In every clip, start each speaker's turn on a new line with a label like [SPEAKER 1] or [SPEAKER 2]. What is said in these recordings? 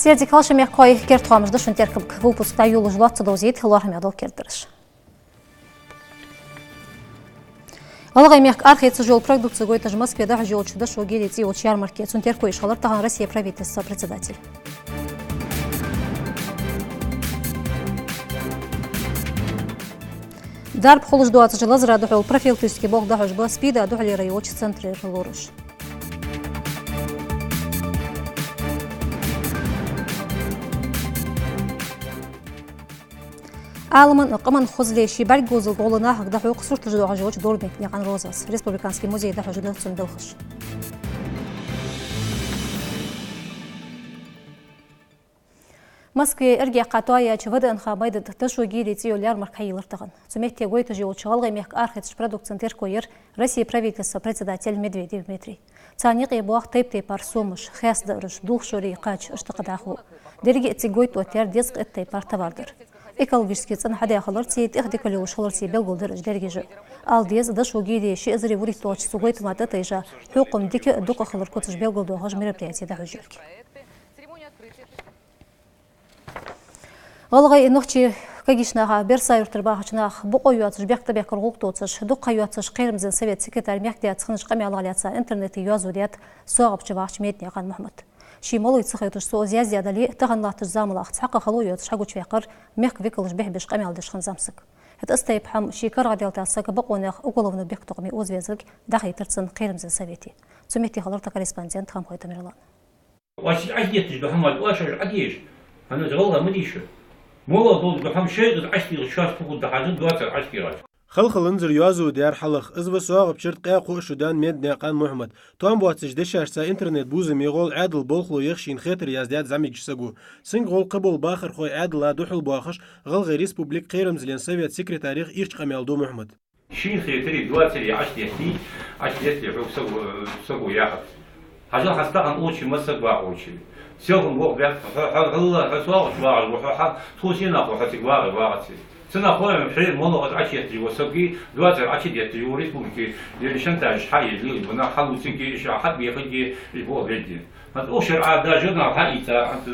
[SPEAKER 1] Сердик халшамех кой кертхамжда шунтеркам выпускта юлу жлатца дозит лармядал кердерш. Алгаймех архиц жол продукции гойта в Москве да жол чуда шогелити от ярмарки цунтерко ишалар таган Россия правительства председатель. Дарб холж дуац жила зрадухал профилактический бог да жба спида духали райоч центре лоруш. Алман قمن خزلي شبال جوز القولنا حق ده حقوق صورة الجدوع جوج دور بين عن روزاس ريسبوبليكانسكي موزي ده حجنا صندوقش. Москве эрге қатуая чывыды анхабайды тышуы гирити олар маркайылыр тығын. Цумекте гойты жеу чығалғай мек архетш продукцин теркойыр Россия правительства председатель Медведев Дмитрий. Цаник и буақ тейп-тейп арсумыш, хэсдырыш, дулшури, қач, ыштықыдақу. Дерге эти гойт отер деск эттей партавардыр. Экологический цен хаде ахалар тейт эхдекали ушалар тей белгулдыр ждерге жы. Ал дез дышуы гири ши ызри вурик точ сугойт маты тейжа хуқым деки дуқ ахалар котыш белгулду ағаж мероприятия да жүрки. Алгай нохчи кагишнаға берсайыр тұрбағычынақ бұқ ойуатыш бәкті бәкір ғуқтуытыш, дуқ ойуатыш қайрымзен совет секретарь мәкте атсықыныш қаме алғалиятса интернеті юазу дед соғапчы бағыч метне қан Мұхаммад. Шимол ұйтсық етіш соз язиядали тығанлатыш замылақ цақы қалу ойуатыш қағуч вәқір мәк векіліш бәхбеш қаме алдышқын замсық. Это стейп хам шикар гаделтасық бұқ онық уголовны бәк тұғыми өзвезілік дақи тұртсын қайрымзен советі. Цуметті қалырта корреспондент хам қойты Мирлан.
[SPEAKER 2] خلخلن زريازو ديار حلق إزبا سواق بشرط قاقو شدان ميد ناقان محمد توان بواتش دشاشسا انترنت بوزم يغول عادل بولخلو يخشين خيتر يازدياد زميك جساقو سنگ غول قبول باخر خوي عادل لا دوحل بواخش غلغي ريسبوبليك قيرم زلين سويت سكرتاريخ إيرش قميال دو محمد
[SPEAKER 3] شين خيتري دواتري عشتيحتي حوك ساقو ياخد حاجة خستاقن اوشي مساق اوشي سيوهم بوق بيك غلا حسواق شواغ وحا توسينا وحتي واغي سنة خويا محرير مولوغات عشيتي وساقي دواتر عشيتي وريسبوبليكي شنتاج حي اللي بنا حلو سنكي إشا حد بيخدي البوغ بيدي أوشر عادا جرنا حقيقة أنت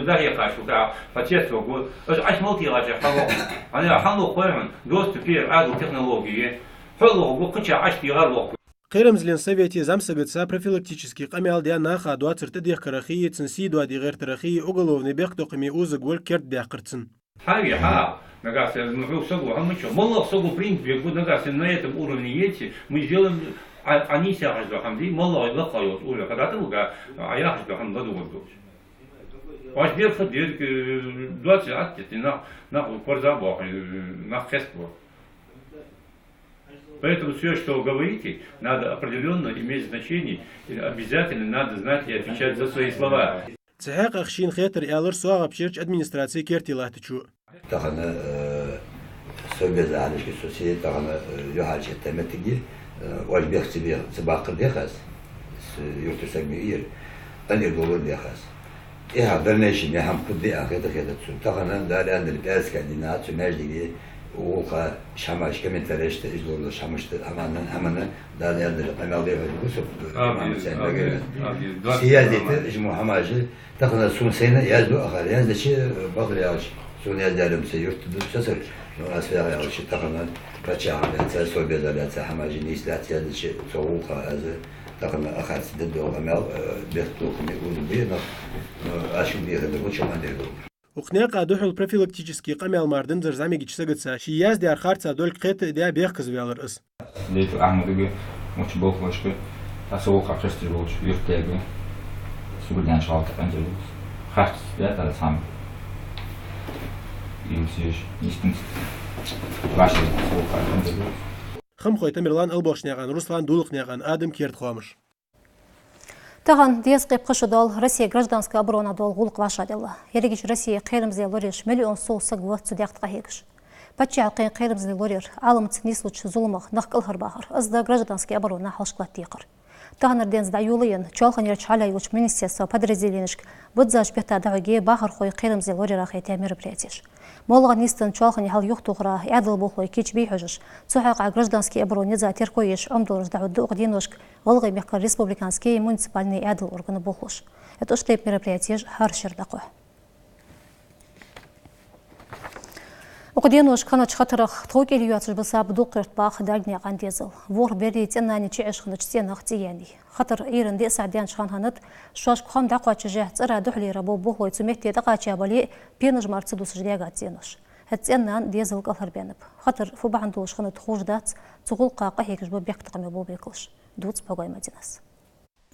[SPEAKER 3] داهية قاشوكا فتيستو قول عش موتي راجع حلو أنا حلو خويا من دوست في عادو تكنولوجية حلو وقتش عشتي غير
[SPEAKER 2] قيرم زلين سويتي زمسقتسا профилактический قميال ديان ناخا دواتر تديخ كراخية تنسي دوادي غير تراخية أغلوفني بيختو قمي أوزق والكرت ديقرتسن
[SPEAKER 3] حاجة нагасы, ну согу, а мы что? Мало согу принципе, нагасы на этом уровне есть, мы сделаем, они себя хамди, мало лохают уже, когда ты луга, а я хочу хам году вот. Ваш бег ходит 20 атки, на порзабах, на фестиваль. Поэтому все, что вы говорите, надо определенно иметь значение, и обязательно надо знать и отвечать за свои слова.
[SPEAKER 2] تحقق أخشين خيتر إعلر سواغ بشيرش أدمنستراتسي كيرتي لاتشو.
[SPEAKER 4] تاخنا سوبيز عالش كسوسي تاخنا يوحال شتمتجي واش بيختبي سباقر ديخاس يرتسق مير أني دولار ديخاس إيه برنامج هم كدي أخذ تسون تاخنا دار عند الباس كدينات ماجدي وقا شماش كمن ترشت إجلور شمشت أمانة دار عند القناة ده وسب سيادة إجمع حماجة تاخنا سون سنة يازدو آخر يازد شيء بقول ياش سون يازدالم سيرت دوسر ناس فيها ياش تاخنا بتشعر لأن سوبيز لأن حماجة نيسلات يازد شيء سووقا هذا تاخنا آخر سددو عمل بيختو كميقول بينا أشوف بيخدم وشو ما نديرو
[SPEAKER 2] وقناقة دوحل профилактический قميال ماردن زر زميك جسقتسا شياز ديار خارتسا دول قيت ديا بيخكز بيالر اس
[SPEAKER 5] ليتو أحمدوغي موش بوخوشكو تاسوقا قشتروش يرتاغي سوغدان شغالت قنجلوس خارتس ديا تالا سامي يمسيش يستنس باشي سوقا قنجلوس
[SPEAKER 2] خم خويتا ميرلان البوشنيغان руслан дулықнеған Адам Керт хомыш.
[SPEAKER 1] Таган дес қип дол Россия гражданская оборона дол гулық вашадылы. Ерегіш Россия қайрымзы лориш миллион сол сығылы цудяқтыға хегіш. Патча алқын қайрымзы лорир алым цінес лучше зулымық наққыл хырбағыр. Азда гражданская оборона халшқлат дейқыр. Тағанырден здаюлыйын чалған ерчаля юлч министерство подразделенішк бұдзаш бетта дағыге бағыр қой қирымзе лорирах еті мероприятиеш. Молған истын чалған хал юқтуғыра әділ болхой кечбей хүжіш. Цухаға гражданский обороне за теркоеш омдылыш дағыды ұғденошк ғылғы мекка республиканский муниципальный әділ органы болхош. Это штейп мероприятиеш хар шердақы. Уқденуш қанач қатырық тоқ елуятсыз бұса бұду қыртпақ дәліне қандезіл. Вор берді теннәні чеғышқыны чтенақ тияни. Қатыр ерінде сәден шқанғанат, шуаш құхамда қуачы жәт цыра дұхлері бұл бұғлой цумектеді қача бали пеніж марцы дұсыждеға тенуш. Әтсеннан дезіл қалар беніп. Қатыр фубаған тұлышқыны тұғуждац, цұғыл қақы хекіж бұл бектіқіме бұл бекілш. Дуц пағай Мадинас.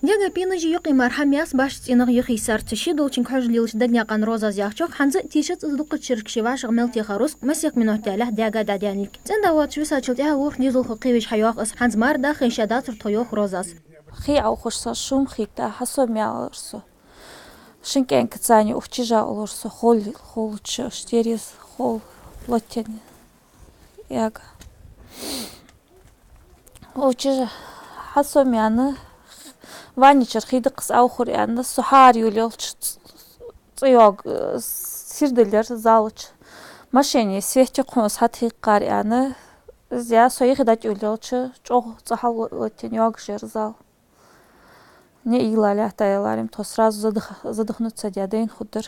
[SPEAKER 6] Дега пинажи юқи мархамяс башцинах юқи сарциши долчин кхажлилш дагняқан роза зяхчок ханзы тишет здуқы чиркшиваш гмелти харус масяк минутялах дега дадяник. Ценда вот швисачилтя ух низул хукивиш хайох ас ханзмар да хиншадатр тойох розас.
[SPEAKER 7] Хи аухушса шум хикта хасомяларсу. Шинкен кцани ухчижа олорсу холч штерис хол лотен. Яга. Ухчижа хасомяны Ваничер хидықс аухур янда сухар юлелч цыйог сирделер залыч машине свечи қонс хатхиқар яны зя соихидать юлелч чоғ цахал лотен йог жер зал. Не илаля таяларим то сразу задохнуться дядейн худыр.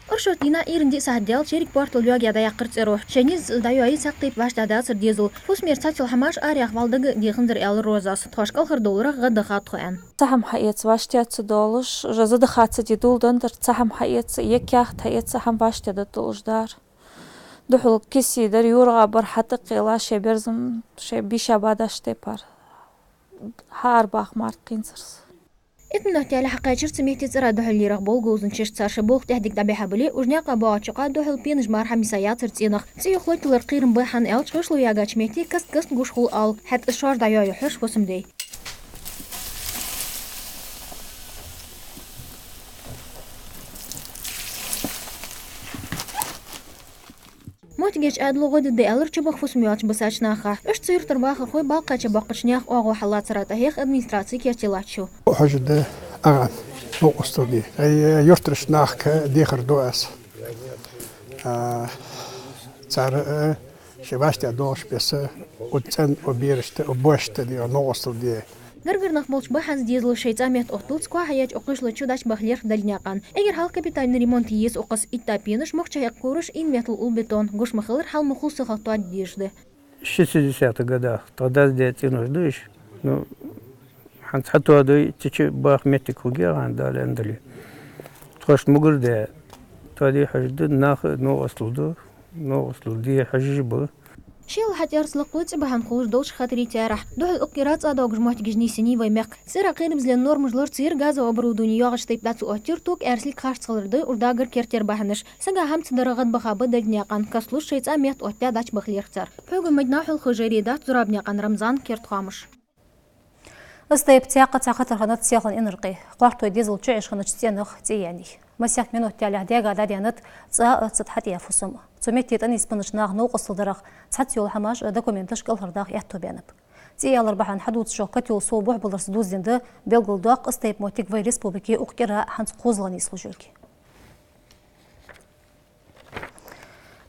[SPEAKER 6] Оршотина иринди сахдел черик портул йоги ада яқыр церо. Чениз дайои сақтип вашдада сыр дезул. Фусмер цатил хамаш ариях валдыгы дихындыр эл розас. Тошкал хырдолырах ғаддықат қоян.
[SPEAKER 7] Цахам хаец ваштяцы долыш, жазадықатсы дедулдындыр. Цахам хаец екях таец хам ваштяды долыждар. Духул кисидер юрға бір хаты қила шеберзім бишабада штепар. Хар бақ март қинсырс.
[SPEAKER 6] Этнотяля حقاچر سميتي زرا دحلي رغبول غوزن شرصار بوق تهديك دبيها بلي وجناقا باچقا دحل بينج مرحم سيات ترتينخ سيخلت لرقيرن بحان ال شوشلو ياغاچ ميتي كس غوشخول ال حت اشار دايا يحش وسمدي Мотигеч адлого де алыр чыбах фусмёч бысачнаха. Эш циртер бахыр хой балкача бакчнях ого халацрата хех администрации кертилачу.
[SPEAKER 8] Хожде аган оқыстуди. Юртрышнах дихер дуас. Цар шевастя дош песе уцен обирште обоште ди ноостуди.
[SPEAKER 6] Гыргырнах болч бахаз дезлу шейцамет охтулц ква хаяч оқышлы чудаш бахлер дальняқан. Эгер хал капитальный ремонт ес оқыс иттапеныш мохчаяк курыш инметл улбетон гушмахылыр хал мухулсы халтуа дежды.
[SPEAKER 9] В 60-х годах тогда дети нуждыш. Ну, хантхатуа дой тичи бах метик хугеран дали андали. Трош мугурде. Тоди хажды нах ноостулди хажибы.
[SPEAKER 6] Шел хатер слقлت بهن خلوش دوش خاطري تارح دوح الأقيرات أداق جمعت جني سني ويمك سير قيرم زل النور مجلور تصير غاز وبرودوني ياغش تيبلات وأتير توك أرسل خارج صلرده ورداغر كرتير بهنش سجا هم تدرغت بخابة دنياقان كسلوش شيء أميت وأتيا داش بخلير تصير فوق مجناح الخجري دات زرابنياقان رمضان كرت خامش
[SPEAKER 1] استيب تاقة تاقة خنات سياقن إنرقي قارتو ديزل تعيش خنات تيانخ تياني مسيح منو تالي هديغا داديانت تاقة تتحتيا فسوم تميتيت أني سبنشناغ نوقص الدرخ تحتيو الحماش داكومنتش كالهرداغ يحتو بيانب تيالر بحان حدود شوكاتيو صوبوح بلرس دوزيند بيلغل داق استيب موتيك في ريسبوبيكي أقيرا حانت قوزغاني سلوجولكي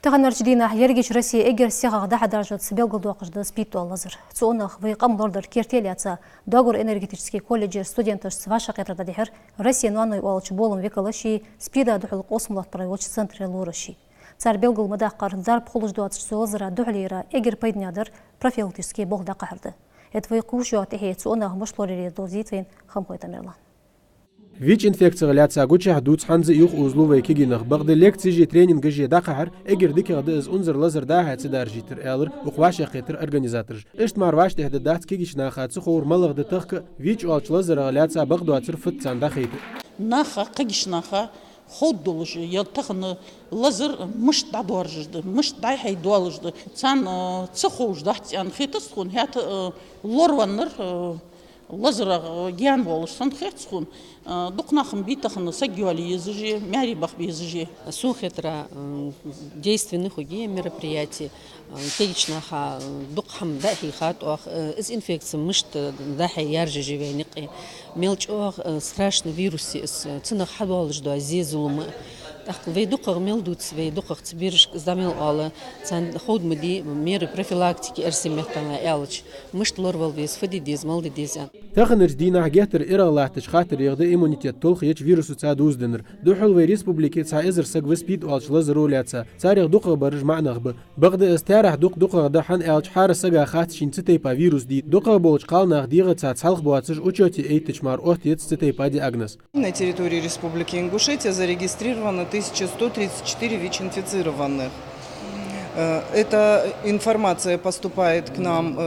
[SPEAKER 1] تغنر جدينا يرجيش روسيا إجر سيغا غدا درجة سبيلغل دوقجد سبيتو اللازر تسونخ ويقام لوردر كيرتيلياتsa договор энергетический колледж студентов с ваша قطرة دحر روسيا نوانو والش болом векалаши спида духул قسملات برايوش центре лураши цар белгул мадаққар зарб холждуатш созра духлира эгер пайднядыр профилактический болда қахырды это выкушу атехет сонах мышлорери дозитвин хамхой тамерлан
[SPEAKER 2] ВИЧ инфекция ляца гуча دوت حنز يخ أزلوه كيجي نخبغد ليكت جي ترينين جي دقهر اجر ديك غدز انزر لازر ده هتصدر جيتر الر وخواش يقتر اورجانيزاتور اشت مارواش تهددات كيجيش ناخات خور ملغ د تخ ВИЧ алч لازر ляца بغدو اتر فت ساندا خيت
[SPEAKER 10] ناخا قيش ناخا خودولج يلتخن لازر مش دادورجد مش داي هي دولجد سان تسخوج دحت ان خيتس خون هات لورونر лазера гян болуш сантхетсхун дукнахым битахны сагюали языжи мяри бах языжи
[SPEAKER 11] сухетра действенных мероприятий течнаха дукхам дахи хат из инфекции мышт дахи яржи живеники мелч страшный вирус цинах хадвалж до азизулма ويدقق ملدوت ويدقق تبيرش زميل على تان خود مدي مير بروفيلاكتيك ارسم مهتما الش مش تلورفال فيس فدي ديز مال ديز
[SPEAKER 2] تخنر دينا جهتر إرالاتش خاطر يغدا إيمونيتيت تلخ يج فيروس تسادوز دنر دوحل في ريسبوبليكي تسا إزر سق وسبيد ألش لزرولاتسا تاريخ دقق برج معنغ بغدا استارح دقق دحن ألش حار سقا خاتشين تتيبا فيروس دي دقق بولش قالنا ديغا تسالخ بواتش أوچوتي эйтич мар охтец تتيبا диагноз.
[SPEAKER 12] На территории Республики Ингушетия зарегистрировано 1134 ВИЧ-инфицированных. Эта информация поступает к нам,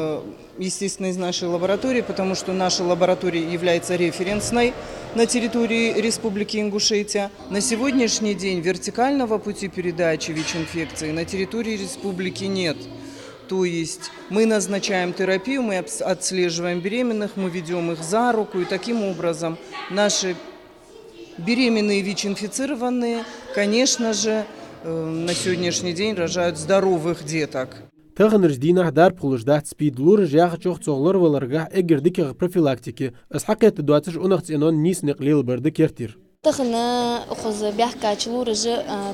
[SPEAKER 12] естественно, из нашей лаборатории, потому что наша лаборатория является референсной на территории Республики Ингушетия. На сегодняшний день вертикального пути передачи ВИЧ-инфекции на территории республики нет. То есть мы назначаем терапию, мы отслеживаем беременных, мы ведем их за руку, и таким образом наши беременные ВИЧ-инфицированные, конечно же, на сегодняшний день рожают здоровых деток.
[SPEAKER 2] تغنرج دينا دار بخلوش دات سبيد لور جاخ چوخ صغلر ولرغا اگر ديك بروفيلاكتيكي اس حقيت دواتش اونخت انون نيس نقليل برد كيرتير
[SPEAKER 13] تخنا أخذ بيحكي شلورج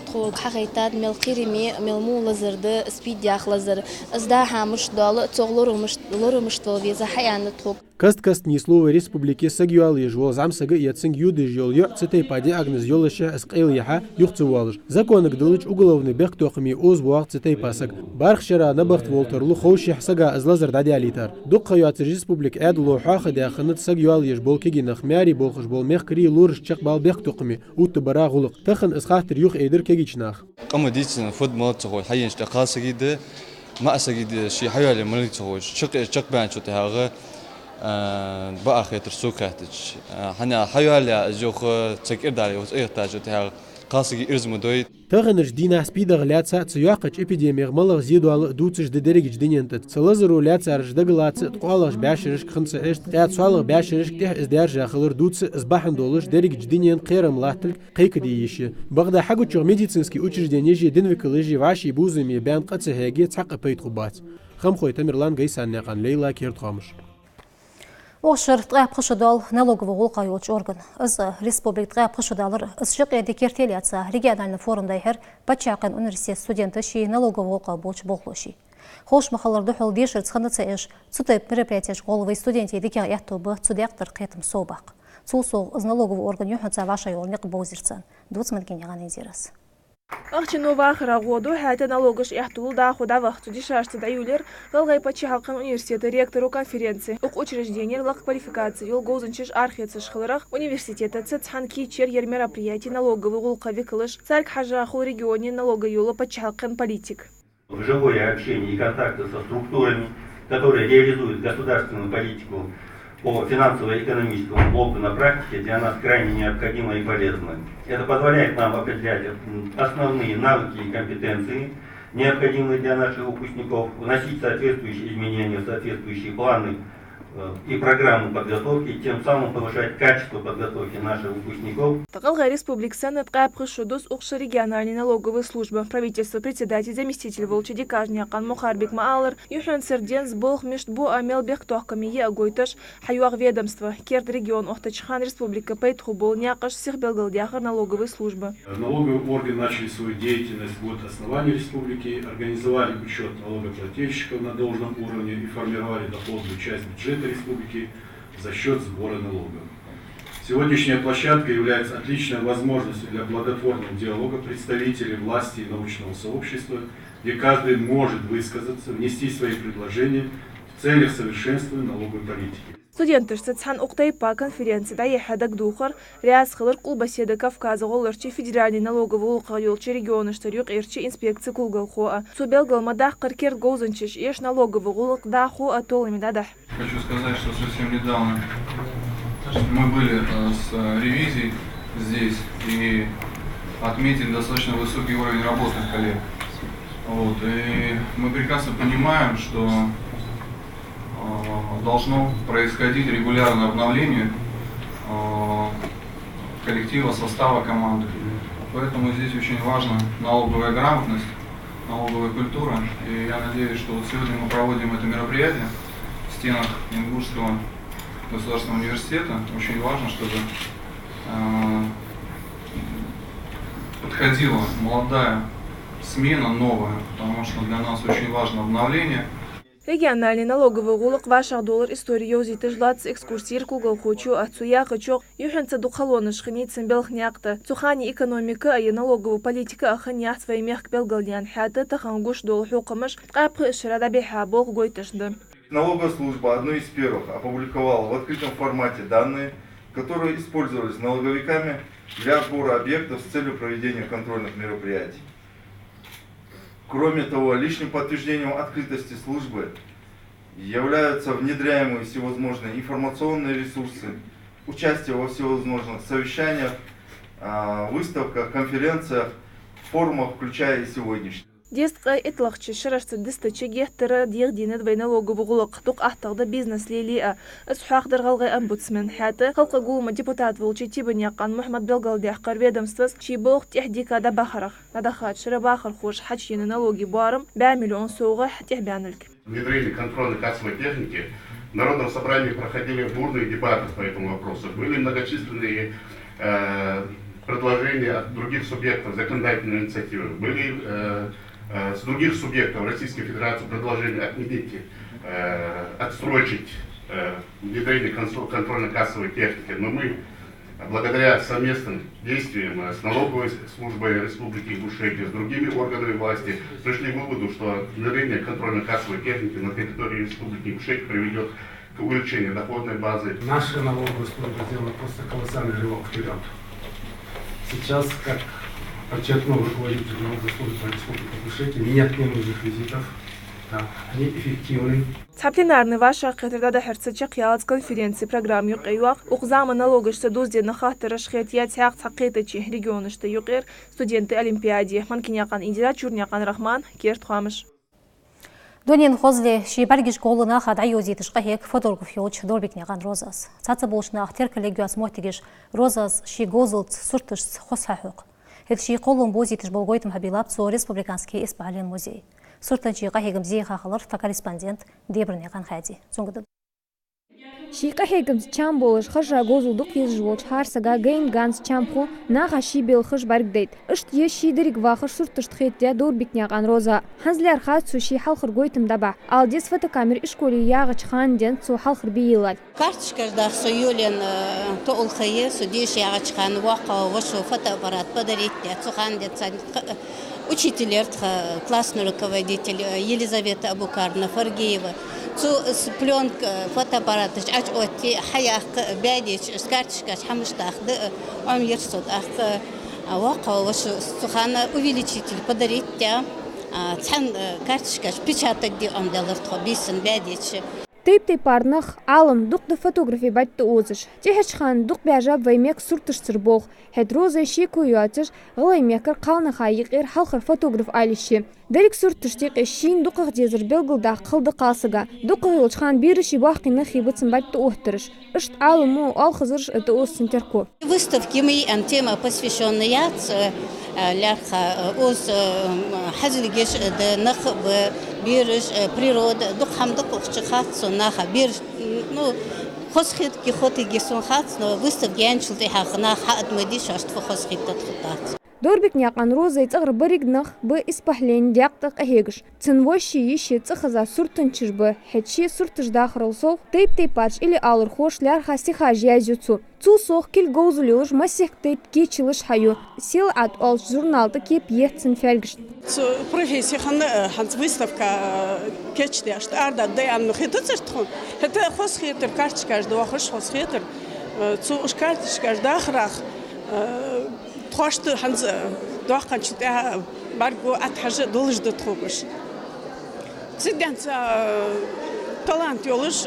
[SPEAKER 13] تخو حقيقات مل قيرمي مل مو لزرد سبيد ياخ لزر ازداها مش دال تغلور مش توفيزا حيان تخوك
[SPEAKER 2] كست نيسلو ريسبوبليكي سجيوال يجول زعم سجي يتسنج يودي جول يعتي بادي اغنز يولشه اسقيل يحا يختوالج زكونك دلج اوغلوفني بيختوخمي اوز وقت تي باسك بارخشرا نبخت والترلو خوش يحسغا از لزر دادي اليتر دوق يات ريسبوبليك ادلو حاخ داخنت سجيوال يجبول كيجي نخمياري بولخش بول مخكري لورج تشقبال بيختوخمي وتبرا غلق تخن اسخاتر يوخ ايدر كيجيچناخ
[SPEAKER 14] قمديت فود مالتو حين اشتقال سجيد ما سجيد شي حيالي ملتو شق بان شو تهاغ بآخر ترسوكاتش حنا حيالي جوخ تكير داري وتأيرتاج وتها قاسي إرزم دويت
[SPEAKER 2] تغنج دينا سبيدا غلاتسا تسياقش إبيديميغ ملغ زيدوال دوتش ددريج دينينت سلازرو لاتسا رجدغلاتس تقالش باشرش خمسة إشت قاعد سوالغ باشرش تح إزدار جاخلر دوتس إزباحن دولش دريج دينين قيرم لاتلك قيك ديش بغدا حقو تشغ ميديسنسكي учрежденيجي دينفيكولوجي واشي بوزمي بان قدس هاجي تحق بيتخبات خمخوي تمرلان غيسان نقان ليلا كيرت خامش
[SPEAKER 1] Ошыр тғай пқышыдал налоговый ғолқай олч орган.Ыз республик тғай пқышыдалыр ұсшық едекертелиятса региональный форумдайхер Патчақын университет студенті ши налоговый ғолқа болч болғлыши. Хош мақаларды хол дешір цқанды цайыш цутайп мероприятияш головый студенті едеке аяқтубы цудяқтыр қетім соубақ. Цулсол из налоговый орган юханца ваша елнеқ боузирцан. 20 мілгенеған езерас.
[SPEAKER 15] أخشنوا آخر غودو حتى نلوجش يحتول دا خدا وقت دشاشت دايولر غلغي Патчақын университет ректору конференции ук учреждение лак квалификации юл гозынчиш архиятсыш хылырах университета цецхан кичер ер мероприятий налоговый гулкави кылыш царк хажахул регионе налога юла Патчақын политик.
[SPEAKER 16] Живое общение и контакты со структурами, которые реализуют государственную политику по финансово-экономическому блоку на практике для нас крайне необходимо и полезно. Это позволяет нам определять основные навыки и компетенции, необходимые для наших выпускников, вносить соответствующие изменения в соответствующие планы и программу подготовки, и тем самым повышать качество подготовки наших выпускников.
[SPEAKER 15] Тaqalga республикасына тqapqы шудус уқшы региональной налоговой службы. Правительство председатель заместитель волчади кажняқан Мухарбек Маалыр юхан серден сболх межд бу амел бехтохками е агойташ хайуақ ведомство. Керд регион Охтачхан республика пейтху бол някаш всех белгалдяхар налоговой службы.
[SPEAKER 17] Налоговые органы начали свою деятельность год основания республики, организовали учет налогоплательщиков на должном уровне и формировали доходную часть бюджета республики за счет сбора налогов. Сегодняшняя площадка является отличной возможностью для плодотворного диалога представителей власти и научного сообщества, где каждый может высказаться, внести свои предложения в целях совершенствования налоговой политики.
[SPEAKER 15] Студенты цхан уктайпа конференции да ехадак духар ряс хылыр кулбаседа Кавказа голырчи федеральный налоговый улқайолчи регионы штарюк ирчи инспекции кулгал хуа. Субелгал мадах каркер гозанчиш еш налоговый улық да хуа толыми дадах.
[SPEAKER 18] Хочу сказать, что совсем недавно мы были с ревизией здесь и отметили достаточно высокий уровень работных коллег. Вот, и мы прекрасно понимаем, что должно происходить регулярное обновление коллектива, состава команды. Поэтому здесь очень важна налоговая грамотность, налоговая культура. И я надеюсь, что вот сегодня мы проводим это мероприятие в стенах Ингушского государственного университета. Очень важно, чтобы подходила молодая смена, новая, потому что для нас очень важно обновление.
[SPEAKER 15] Региональный налоговый гулок ваших доллар истории юзиты жлац экскурсии кугал хочу от суяха чок юхенца духалона шханицын белхняқта цухани экономика и налоговая политика аханьях свои мягк белгалдян хаты тахангуш дол хукамыш қапқы ишрада биха бол гойтышды.
[SPEAKER 19] Налоговая служба одной из первых опубликовала в открытом формате данные, которые использовались налоговиками для отбора объектов с целью проведения контрольных мероприятий. Кроме того, личным подтверждением открытости службы являются внедряемые всевозможные информационные ресурсы, участие во всевозможных совещаниях, выставках, конференциях, форумах, включая и сегодняшний.
[SPEAKER 15] Дестқа итлақчы шырашты дыстычы гехтірі дегдені двай налоговый гулық тұқ ақтағды бизнес лелия. Үсхуақтыр ғалғай омбудсмен хәті қалқы гулма депутат волчы тибін яқан Мухаммад Белгалдяққар ведомствос чибоқ техдикада бақырық. Надахат шыры бақыр хош хачины налоги барым 5 миллион соуға тех бәнілк.
[SPEAKER 20] Внедрение контрольно-кассовой техники в Народном собрании проходили бурные дебаты по этому вопросу. Были многочисленные предложения от других субъектов законодательной инициативы. Были с других субъектов Российской Федерации предложение отменить, отсрочить внедрение контрольно-кассовой техники. Но мы, благодаря совместным действиям с налоговой службой Республики Ингушетия, с другими органами власти, пришли к выводу, что внедрение контрольно-кассовой техники на территории Республики Ингушетия приведет к увеличению доходной базы.
[SPEAKER 21] Наша налоговая служба сделала просто колоссальный рывок вперед. Сейчас, как подчеркнул руководитель налоговой службы Республики Ингушетия, нет ненужных визитов, да, они эффективны.
[SPEAKER 15] Пленарный ваша кафедра херцечек ялц конференции программ юqayuaq уqzama налогышты дозден хахтыры шхетия тяq тақетечи регионышты юqir студенты олимпиаде манкиняқан индира чурняқан рахман керт хамыш.
[SPEAKER 1] Донин хозле шибаргиш голына хадай юзитыш қахек фотограф юлч дорбикняған розас. Цаца болшына ахтер коллегиас мотигиш розас шигозылт суртыш хосхахуq. Хет ши қолын бозитыш болгойтым хабилап со республиканский испален музей. Суртанчи қахегім зей хақылыр та корреспондент дебірнеған хади. Соңғыды.
[SPEAKER 6] Шиқа хегімз чам болыш хыжа гозулдық езжуолч харсага гейн ганс чамху наға шибел хыж баргдейд. Ышт е шидерик вахыш суртышт хеття дорбикняған роза. Ханзляр хат суши халқыр гойтым даба. Алдес фотокамер ишколи яғыч ханден су халқыр бейелад.
[SPEAKER 22] Карточкаждах союлен тоол хае судиш яғыч хан вақа вашу фотоаппарат подарить цуханден учитель, классный руководитель Елизавета Абукарна Фаргиева. С пленка фотоаппарат ач отти хаях бядич с карточкаш хамштах да ерсот ах ваqa вашу сухана увеличитель подарить цан карточкаш печатать ди амдалар тхобисен бядич.
[SPEAKER 6] Тейп парнах алым дук да фотографии батты озыш. Техешхан дук бяжаб ваймек суртыш сырбог. Хед роза шику юатыш ғылаймекер қалны хайықер халқыр фотограф алиши. Дерек суртыштек шин дукық дезір белгілда қылды қалсыга. Дукық елчхан биріші баққины хибытсын батты охтырыш. Ышт алыму ал хызырш это осын терко.
[SPEAKER 22] Выставки мы тема посвященная лярха оз хазлигеш да нах бирыш природа духам дукықчы хатсу наха бир ну хосхит ки хоти гесон хатс но выставки янчылды хақына хатмади шаштфы хосхит татхутат.
[SPEAKER 6] Дорбик няқан роза ицағыр бірігнақ бі испахлен дяқтық әхегіш. Цінвоши еші цықыза сүртінчіш бі, хетші сүртіждақырыл соқ, тейп-тейпач или алыр хош ләр хастиха жиязюцу. Цу соқ кел гоузулюш масих тейп кечіліш хаю. Сел ат олш журналды кеп ехцін фәлгіш.
[SPEAKER 23] Профессия ханс выставка кечдяшт арда даям хиту цертхун. Это хосхитер карточкаш да вахыш хосхитер. Цу уш карточкаш дахрах. Тхошты ханс дахкан чита баргу атхажы долж да тхогыш. Цидянца талант ёлыш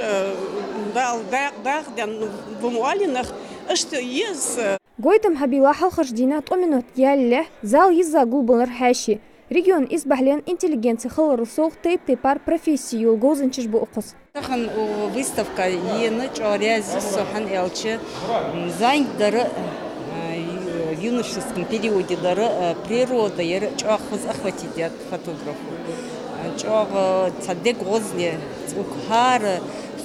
[SPEAKER 23] дал дагдан бумуалинах ышты ез.
[SPEAKER 6] Гойтам хабила халхаш дина томинот ялле зал еза гулбанар хаши. Регион избахлен интеллигенция хылыр соқ тейп-тейпар профессии юл гозынчыш бу оқыз.
[SPEAKER 3] Тахан выставка ені чорязі сохан елчі зайнг дары в юношеском периоде дары природа ері чоғыз охватить фотографу. Чоғы цадек ғозле, цукхары,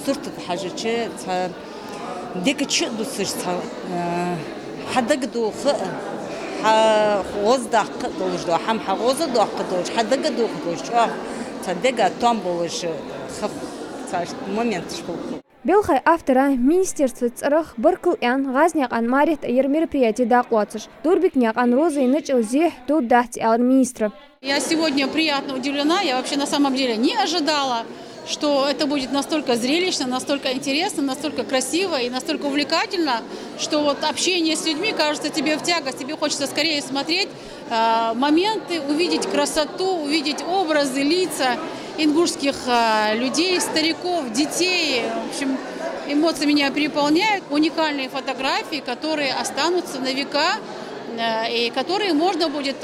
[SPEAKER 3] сұртыд хажычы, декі чы дұсыш хадыг дұқы غوز دقة دوش دو هم حغوز دقة دوش حدقة دوش دوش صدقة توم بولش خف صار момент شكل
[SPEAKER 6] Белхай автора министерства царах Баркл-Ян газнян марит мероприятие дақуатыш. Дурбикнян розы и начал зех до дать министра.
[SPEAKER 4] Я сегодня приятно удивлена, я вообще на самом деле не ожидала, что это будет настолько зрелищно, настолько интересно, настолько красиво и настолько увлекательно, что вот общение с людьми кажется тебе в тягость, тебе хочется скорее смотреть моменты, увидеть красоту, увидеть образы, лица ингушских людей, стариков, детей. В общем, эмоции меня переполняют. Уникальные фотографии, которые останутся на века и которые можно будет...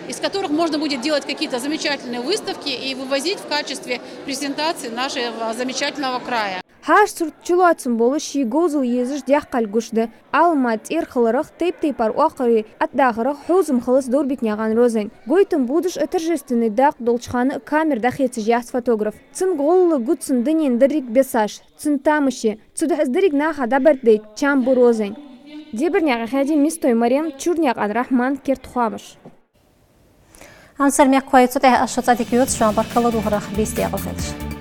[SPEAKER 4] из которых можно будет делать какие-то замечательные выставки и вывозить в качестве презентации нашего замечательного края.
[SPEAKER 6] Хаш чулатсым болы шигозыл езіш дяққал күшді. Алмат ерхылырық тейп-тейпар уақыры аттағырық хозым қылыс дорбекняған розын. Гойтын будыш торжественный дақ долчханы камерда хетсі жас фотограф. Цын голлы гудсын дынен дырик бесаш, цын тамышы, цудахыз дырик наха дабардейт чам бұ розын. Дебірняға хәден мистой марем чурняған рахман кертхуамыш.
[SPEAKER 1] Ансар мяк квайцот ашоцатик юц шуан баркалы духрах бестия қалқадыш.